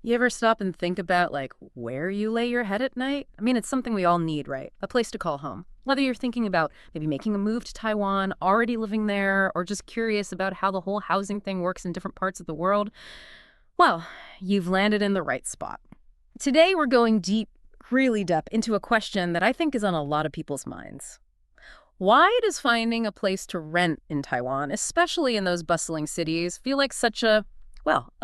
You ever stop and think about, like, where you lay your head at night? I mean, it's something we all need, right? A place to call home. Whether you're thinking about maybe making a move to Taiwan, already living there, or just curious about how the whole housing thing works in different parts of the world, well, you've landed in the right spot. Today, we're going deep, really deep, into a question that I think is on a lot of people's minds. Why does finding a place to rent in Taiwan, especially in those bustling cities, feel like such a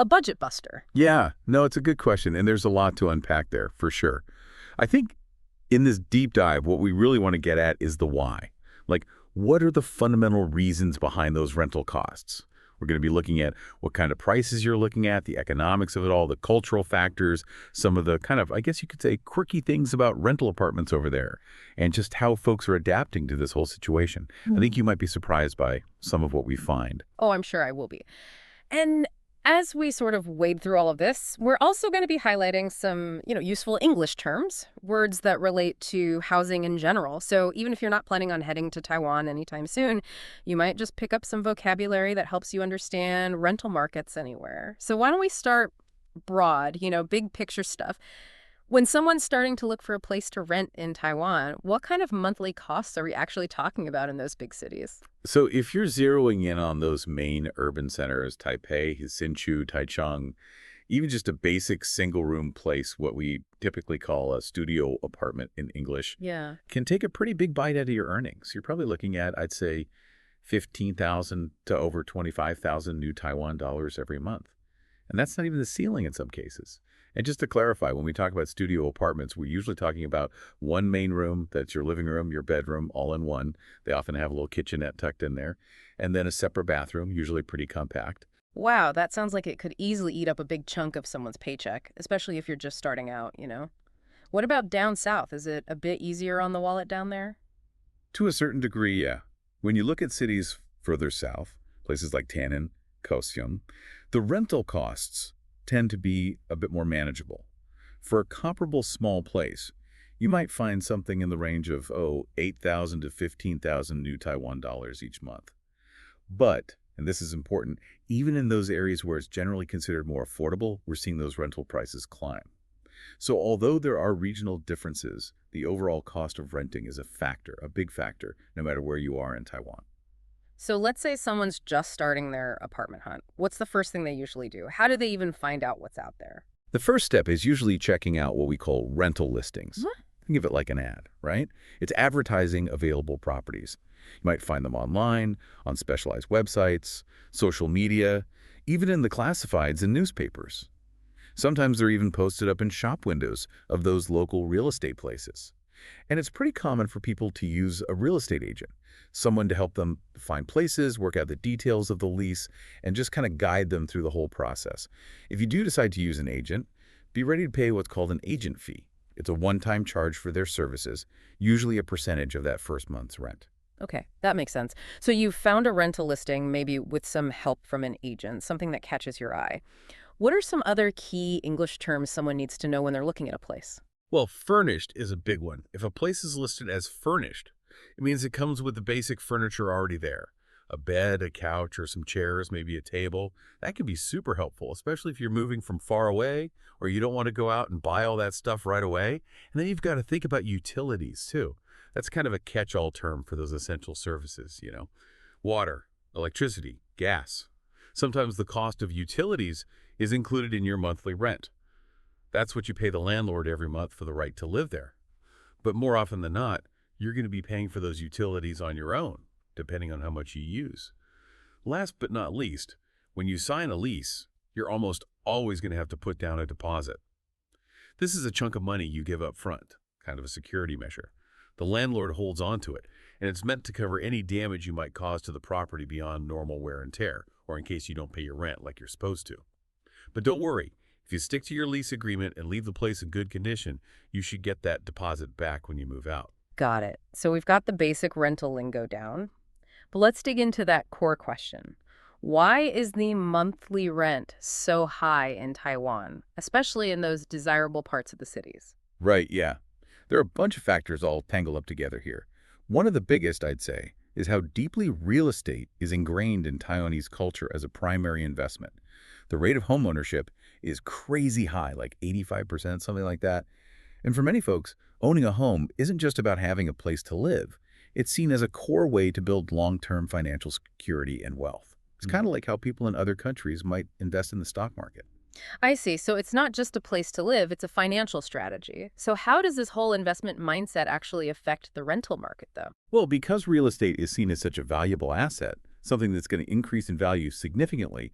budget buster? Yeah, no, it's a good question, and there's a lot to unpack there, for sure. I think in this deep dive, what we really want to get at is the why. Like, what are the fundamental reasons behind those rental costs? We're going to be looking at what kind of prices you're looking at, the economics of it all, the cultural factors, some of the kind of, I guess you could say, quirky things about rental apartments over there, and just how folks are adapting to this whole situation. I think you might be surprised by some of what we find. Oh, I'm sure I will be. And as we sort of wade through all of this, we're also going to be highlighting some, useful English terms, words that relate to housing in general. So even if you're not planning on heading to Taiwan anytime soon, you might just pick up some vocabulary that helps you understand rental markets anywhere. So why don't we start broad, big picture stuff. When someone's starting to look for a place to rent in Taiwan, what kind of monthly costs are we actually talking about in those big cities? So if you're zeroing in on those main urban centers, Taipei, Hsinchu, Taichung, even just a basic single-room place, what we typically call a studio apartment in English, Yeah. can take a pretty big bite out of your earnings. You're probably looking at, I'd say, 15,000 to over 25,000 new Taiwan dollars every month. And that's not even the ceiling in some cases. And just to clarify, when we talk about studio apartments, we're usually talking about one main room, that's your living room, your bedroom, all in one. They often have a little kitchenette tucked in there. And then a separate bathroom, usually pretty compact. Wow, that sounds like it could easily eat up a big chunk of someone's paycheck, especially if you're just starting out. What about down south? Is it a bit easier on the wallet down there? To a certain degree, yeah. When you look at cities further south, places like Taipei, Kaohsiung, the rental costs tend to be a bit more manageable. For a comparable small place, you might find something in the range of, 8,000 to 15,000 new Taiwan dollars each month. But, and this is important, even in those areas where it's generally considered more affordable, we're seeing those rental prices climb. So although there are regional differences, the overall cost of renting is a factor, a big factor, no matter where you are in Taiwan. So let's say someone's just starting their apartment hunt. What's the first thing they usually do? How do they even find out what's out there? The first step is usually checking out what we call rental listings. What? Think of it like an ad, right? It's advertising available properties. You might find them online, on specialized websites, social media, even in the classifieds and newspapers. Sometimes they're even posted up in shop windows of those local real estate places. And it's pretty common for people to use a real estate agent, someone to help them find places, work out the details of the lease, and just kind of guide them through the whole process. If you do decide to use an agent, be ready to pay what's called an agent fee. It's a one-time charge for their services, usually a percentage of that first month's rent. Okay, that makes sense. So you found a rental listing, maybe with some help from an agent, something that catches your eye. What are some other key English terms someone needs to know when they're looking at a place? Well, furnished is a big one. If a place is listed as furnished, it means it comes with the basic furniture already there. A bed, a couch, or some chairs, maybe a table. That can be super helpful, especially if you're moving from far away or you don't want to go out and buy all that stuff right away. And then you've got to think about utilities, too. That's kind of a catch-all term for those essential services. Water, electricity, gas. Sometimes the cost of utilities is included in your monthly rent. That's what you pay the landlord every month for the right to live there. But more often than not, you're going to be paying for those utilities on your own, depending on how much you use. Last but not least, when you sign a lease, you're almost always going to have to put down a deposit. This is a chunk of money you give up front, kind of a security measure. The landlord holds on to it, and it's meant to cover any damage you might cause to the property beyond normal wear and tear, or in case you don't pay your rent like you're supposed to. But don't worry. If you stick to your lease agreement and leave the place in good condition, you should get that deposit back when you move out. Got it. So we've got the basic rental lingo down. But let's dig into that core question. Why is the monthly rent so high in Taiwan, especially in those desirable parts of the cities? Right, yeah. There are a bunch of factors all tangled up together here. One of the biggest, I'd say, is how deeply real estate is ingrained in Taiwanese culture as a primary investment. The rate of homeownership is crazy high, like 85%, something like that. And for many folks, owning a home isn't just about having a place to live. It's seen as a core way to build long-term financial security and wealth. It's kind of like how people in other countries might invest in the stock market. I see. So it's not just a place to live, it's a financial strategy. So how does this whole investment mindset actually affect the rental market, though? Well, because real estate is seen as such a valuable asset, something that's going to increase in value significantly,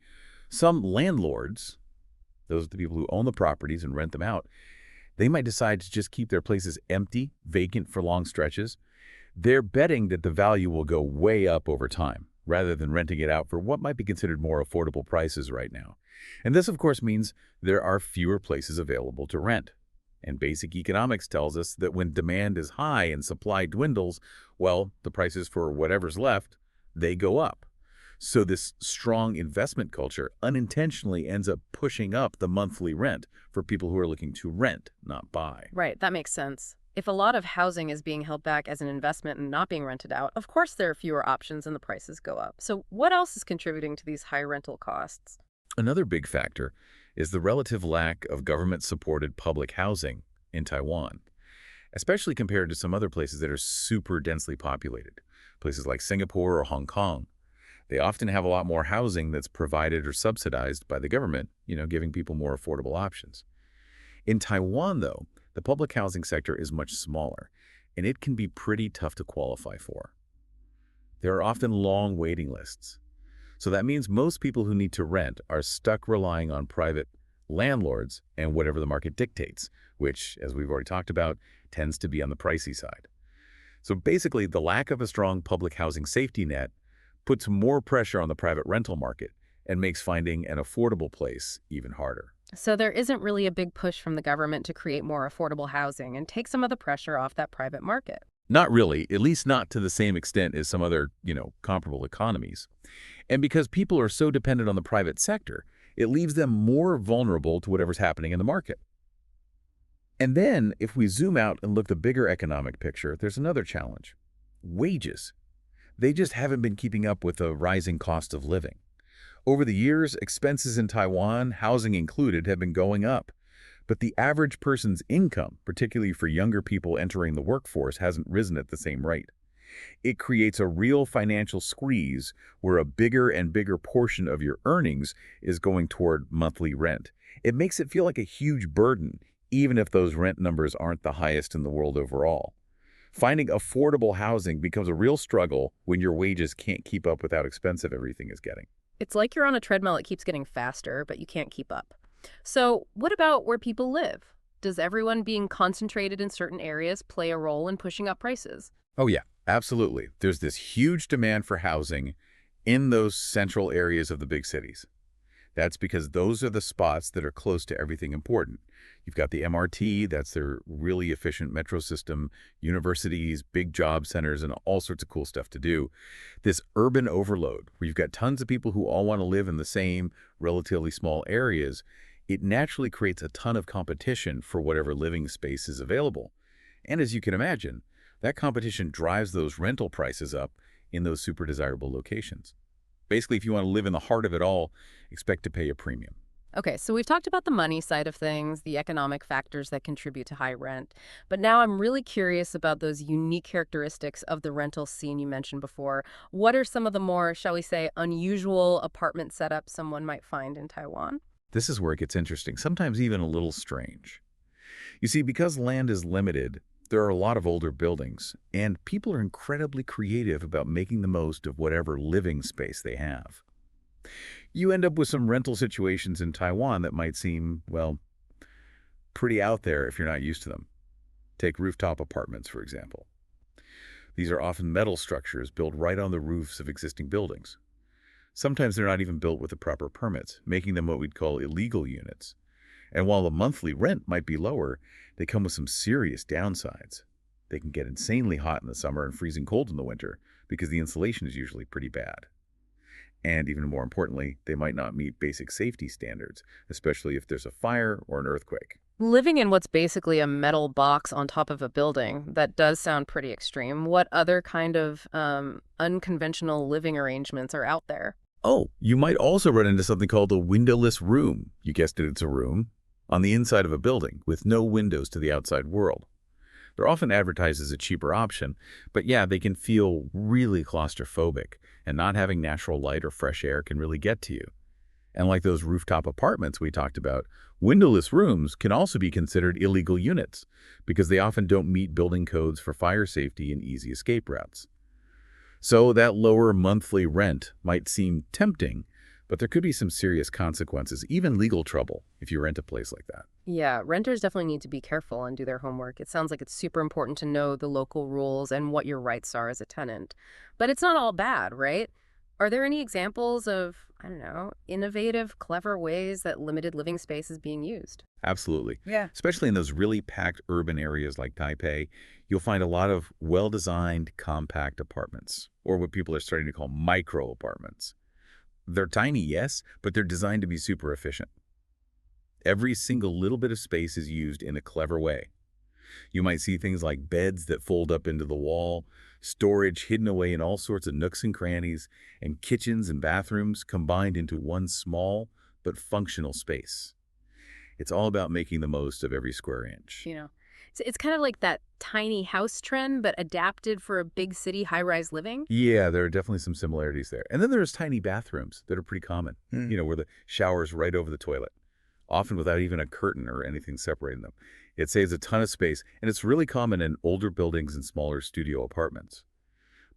some landlords, those are the people who own the properties and rent them out, they might decide to just keep their places empty, vacant for long stretches. They're betting that the value will go way up over time, rather than renting it out for what might be considered more affordable prices right now. And this, of course, means there are fewer places available to rent. And basic economics tells us that when demand is high and supply dwindles, well, the prices for whatever's left, they go up. So this strong investment culture unintentionally ends up pushing up the monthly rent for people who are looking to rent, not buy. Right, that makes sense. If a lot of housing is being held back as an investment and not being rented out, of course there are fewer options and the prices go up. So what else is contributing to these high rental costs? Another big factor is the relative lack of government-supported public housing in Taiwan, especially compared to some other places that are super densely populated, places like Singapore or Hong Kong. They often have a lot more housing that's provided or subsidized by the government, giving people more affordable options. In Taiwan, though, the public housing sector is much smaller, and it can be pretty tough to qualify for. There are often long waiting lists. So that means most people who need to rent are stuck relying on private landlords and whatever the market dictates, which, as we've already talked about, tends to be on the pricey side. So basically, the lack of a strong public housing safety net puts more pressure on the private rental market and makes finding an affordable place even harder. So there isn't really a big push from the government to create more affordable housing and take some of the pressure off that private market. Not really, at least not to the same extent as some other, comparable economies. And because people are so dependent on the private sector, it leaves them more vulnerable to whatever's happening in the market. And then, if we zoom out and look at the bigger economic picture, there's another challenge. Wages. They just haven't been keeping up with the rising cost of living. Over the years, expenses in Taiwan, housing included, have been going up. But the average person's income, particularly for younger people entering the workforce, hasn't risen at the same rate. It creates a real financial squeeze where a bigger and bigger portion of your earnings is going toward monthly rent. It makes it feel like a huge burden, even if those rent numbers aren't the highest in the world overall. Finding affordable housing becomes a real struggle when your wages can't keep up with how expensive everything is getting. It's like you're on a treadmill, it keeps getting faster, but you can't keep up. So what about where people live? Does everyone being concentrated in certain areas play a role in pushing up prices? Oh yeah, absolutely. There's this huge demand for housing in those central areas of the big cities. That's because those are the spots that are close to everything important. You've got the MRT, that's their really efficient metro system, universities, big job centers, and all sorts of cool stuff to do. This urban overload, where you've got tons of people who all want to live in the same relatively small areas, it naturally creates a ton of competition for whatever living space is available. And as you can imagine, that competition drives those rental prices up in those super desirable locations. Basically, if you want to live in the heart of it all, expect to pay a premium. Okay, so we've talked about the money side of things, the economic factors that contribute to high rent. But now I'm really curious about those unique characteristics of the rental scene you mentioned before. What are some of the more, shall we say, unusual apartment setups someone might find in Taiwan? This is where it gets interesting, sometimes even a little strange. You see, because land is limited, there are a lot of older buildings, and people are incredibly creative about making the most of whatever living space they have. You end up with some rental situations in Taiwan that might seem, well, pretty out there if you're not used to them. Take rooftop apartments, for example. These are often metal structures built right on the roofs of existing buildings. Sometimes they're not even built with the proper permits, making them what we'd call illegal units. And while the monthly rent might be lower, they come with some serious downsides. They can get insanely hot in the summer and freezing cold in the winter because the insulation is usually pretty bad. And even more importantly, they might not meet basic safety standards, especially if there's a fire or an earthquake. Living in what's basically a metal box on top of a building, that does sound pretty extreme. What other kind of unconventional living arrangements are out there? Oh, you might also run into something called a windowless room. You guessed it, it's a room on the inside of a building with no windows to the outside world. They're often advertised as a cheaper option, but yeah, they can feel really claustrophobic, and not having natural light or fresh air can really get to you. And like those rooftop apartments we talked about, windowless rooms can also be considered illegal units because they often don't meet building codes for fire safety and easy escape routes. So that lower monthly rent might seem tempting, but there could be some serious consequences, even legal trouble, if you rent a place like that. Yeah, renters definitely need to be careful and do their homework. It sounds like it's super important to know the local rules and what your rights are as a tenant. But it's not all bad, right? Are there any examples of, I don't know, innovative, clever ways that limited living space is being used? Absolutely. Yeah. Especially in those really packed urban areas like Taipei, you'll find a lot of well-designed compact apartments, or what people are starting to call micro apartments. They're tiny, yes, but they're designed to be super efficient. Every single little bit of space is used in a clever way. You might see things like beds that fold up into the wall, storage hidden away in all sorts of nooks and crannies, and kitchens and bathrooms combined into one small but functional space. It's all about making the most of every square inch. It's kind of like that tiny house trend, but adapted for a big city high-rise living. Yeah, there are definitely some similarities there. And then there's tiny bathrooms that are pretty common, where the shower's right over the toilet, often without even a curtain or anything separating them. It saves a ton of space, and it's really common in older buildings and smaller studio apartments.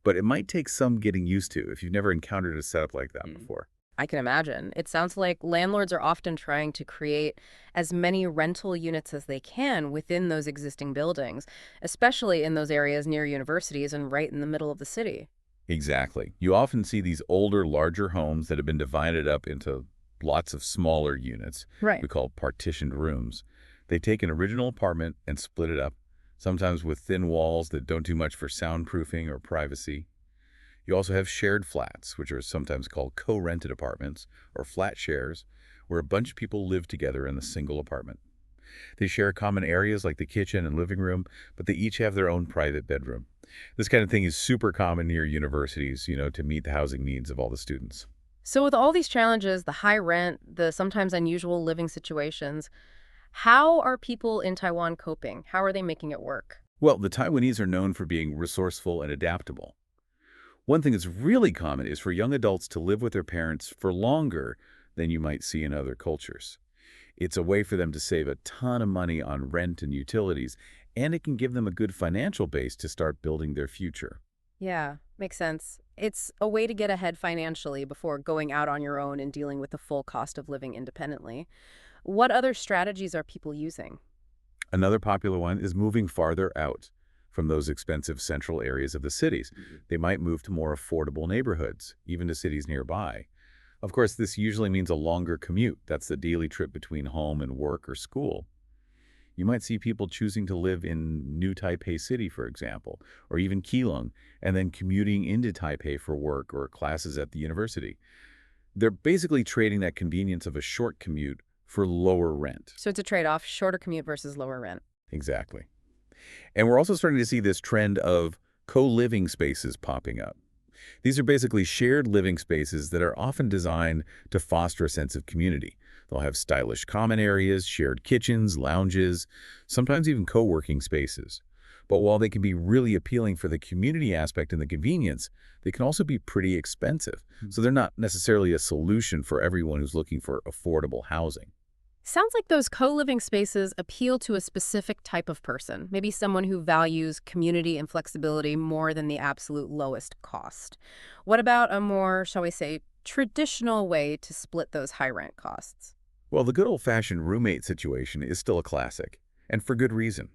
But it might take some getting used to if you've never encountered a setup like that before. I can imagine. It sounds like landlords are often trying to create as many rental units as they can within those existing buildings, especially in those areas near universities and right in the middle of the city. Exactly. You often see these older, larger homes that have been divided up into lots of smaller units Right. we call partitioned rooms. They take an original apartment and split it up, sometimes with thin walls that don't do much for soundproofing or privacy. You also have shared flats, which are sometimes called co-rented apartments or flat shares, where a bunch of people live together in a single apartment. They share common areas like the kitchen and living room, but they each have their own private bedroom. This kind of thing is super common near universities, to meet the housing needs of all the students. So with all these challenges, the high rent, the sometimes unusual living situations, how are people in Taiwan coping? How are they making it work? Well, the Taiwanese are known for being resourceful and adaptable. One thing that's really common is for young adults to live with their parents for longer than you might see in other cultures. It's a way for them to save a ton of money on rent and utilities, and it can give them a good financial base to start building their future. Yeah, makes sense. It's a way to get ahead financially before going out on your own and dealing with the full cost of living independently. What other strategies are people using? Another popular one is moving farther out from those expensive central areas of the cities. They might move to more affordable neighborhoods, even to cities nearby. Of course, this usually means a longer commute. That's the daily trip between home and work or school. You might see people choosing to live in New Taipei City, for example, or even Keelung, and then commuting into Taipei for work or classes at the university. They're basically trading that convenience of a short commute for lower rent. So it's a trade-off, shorter commute versus lower rent. Exactly. And we're also starting to see this trend of co-living spaces popping up. These are basically shared living spaces that are often designed to foster a sense of community. They'll have stylish common areas, shared kitchens, lounges, sometimes even co-working spaces. But while they can be really appealing for the community aspect and the convenience, they can also be pretty expensive. So they're not necessarily a solution for everyone who's looking for affordable housing. Sounds like those co-living spaces appeal to a specific type of person, maybe someone who values community and flexibility more than the absolute lowest cost. What about a more, shall we say, traditional way to split those high rent costs? Well, the good old-fashioned roommate situation is still a classic, and for good reason.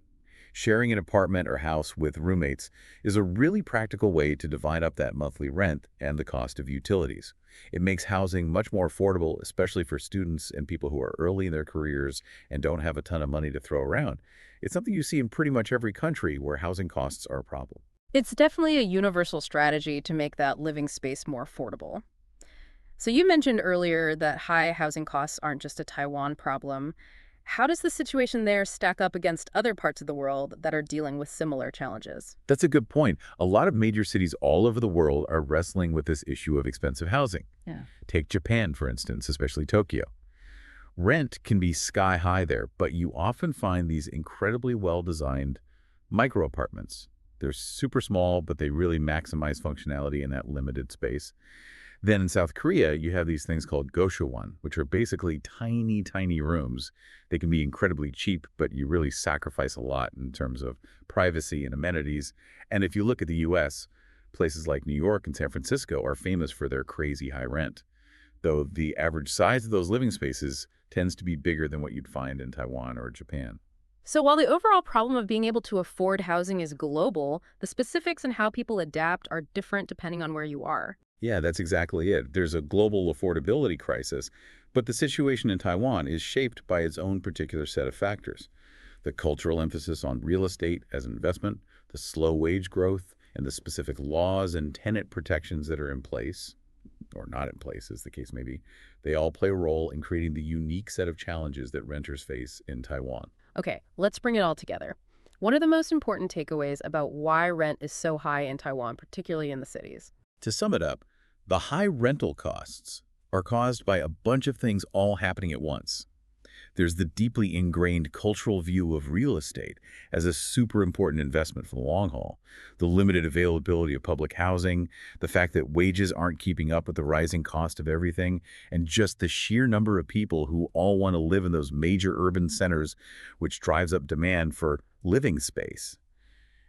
Sharing an apartment or house with roommates is a really practical way to divide up that monthly rent and the cost of utilities. It makes housing much more affordable, especially for students and people who are early in their careers and don't have a ton of money to throw around. It's something you see in pretty much every country where housing costs are a problem. It's definitely a universal strategy to make that living space more affordable. So you mentioned earlier that high housing costs aren't just a Taiwan problem. How does the situation there stack up against other parts of the world that are dealing with similar challenges? That's a good point. A lot of major cities all over the world are wrestling with this issue of expensive housing. Yeah. Take Japan, for instance, especially Tokyo. Rent can be sky high there, but you often find these incredibly well-designed micro apartments. They're super small, but they really maximize functionality in that limited space. Then in South Korea, you have these things called goshawon, which are basically tiny, tiny rooms. They can be incredibly cheap, but you really sacrifice a lot in terms of privacy and amenities. And if you look at the U.S., places like New York and San Francisco are famous for their crazy high rent, though the average size of those living spaces tends to be bigger than what you'd find in Taiwan or Japan. So while the overall problem of being able to afford housing is global, the specifics and how people adapt are different depending on where you are. Yeah, that's exactly it. There's a global affordability crisis, but the situation in Taiwan is shaped by its own particular set of factors. The cultural emphasis on real estate as an investment, the slow wage growth, and the specific laws and tenant protections that are in place, or not in place as the case may be, they all play a role in creating the unique set of challenges that renters face in Taiwan. Okay, let's bring it all together. What are the most important takeaways about why rent is so high in Taiwan, particularly in the cities? To sum it up, the high rental costs are caused by a bunch of things all happening at once. There's the deeply ingrained cultural view of real estate as a super important investment for the long haul, the limited availability of public housing, the fact that wages aren't keeping up with the rising cost of everything, and just the sheer number of people who all want to live in those major urban centers, which drives up demand for living space.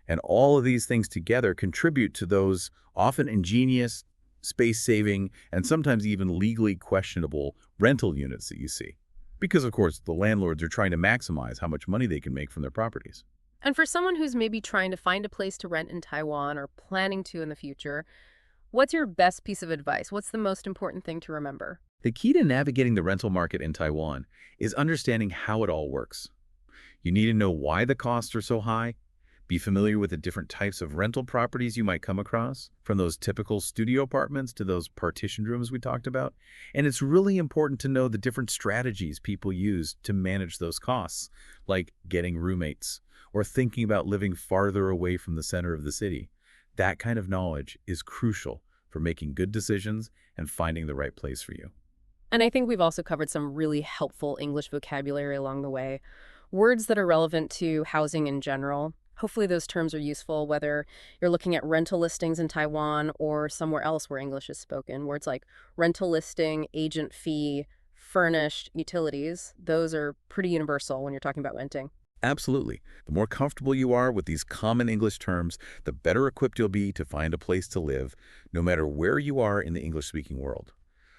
And all of these things together contribute to those often ingenious, space-saving, and sometimes even legally questionable rental units that you see. Because, of course, the landlords are trying to maximize how much money they can make from their properties. And for someone who's maybe trying to find a place to rent in Taiwan or planning to in the future, what's your best piece of advice? What's the most important thing to remember? The key to navigating the rental market in Taiwan is understanding how it all works. You need to know why the costs are so high, be familiar with the different types of rental properties you might come across, from those typical studio apartments to those partitioned rooms we talked about. And it's really important to know the different strategies people use to manage those costs, like getting roommates or thinking about living farther away from the center of the city. That kind of knowledge is crucial for making good decisions and finding the right place for you. And I think we've also covered some really helpful English vocabulary along the way, words that are relevant to housing in general. Hopefully those terms are useful, whether you're looking at rental listings in Taiwan or somewhere else where English is spoken. Words like rental listing, agent fee, furnished, utilities, those are pretty universal when you're talking about renting. Absolutely. The more comfortable you are with these common English terms, the better equipped you'll be to find a place to live, no matter where you are in the English-speaking world.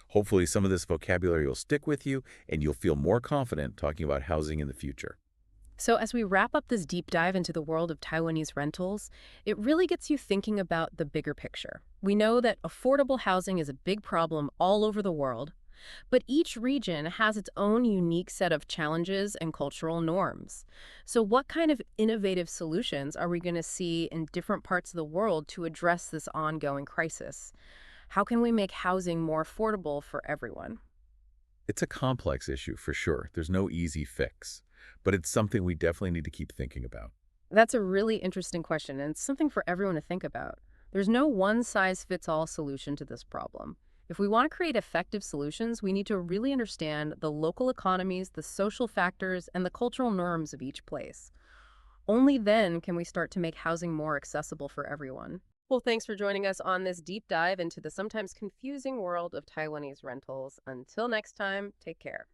Hopefully some of this vocabulary will stick with you and you'll feel more confident talking about housing in the future. So as we wrap up this deep dive into the world of Taiwanese rentals, it really gets you thinking about the bigger picture. We know that affordable housing is a big problem all over the world, but each region has its own unique set of challenges and cultural norms. So what kind of innovative solutions are we going to see in different parts of the world to address this ongoing crisis? How can we make housing more affordable for everyone? It's a complex issue for sure. There's no easy fix, but it's something we definitely need to keep thinking about. That's a really interesting question, and it's something for everyone to think about. There's no one-size-fits-all solution to this problem. If we want to create effective solutions, we need to really understand the local economies, the social factors, and the cultural norms of each place. Only then can we start to make housing more accessible for everyone. Well, thanks for joining us on this deep dive into the sometimes confusing world of Taiwanese rentals. Until next time, take care.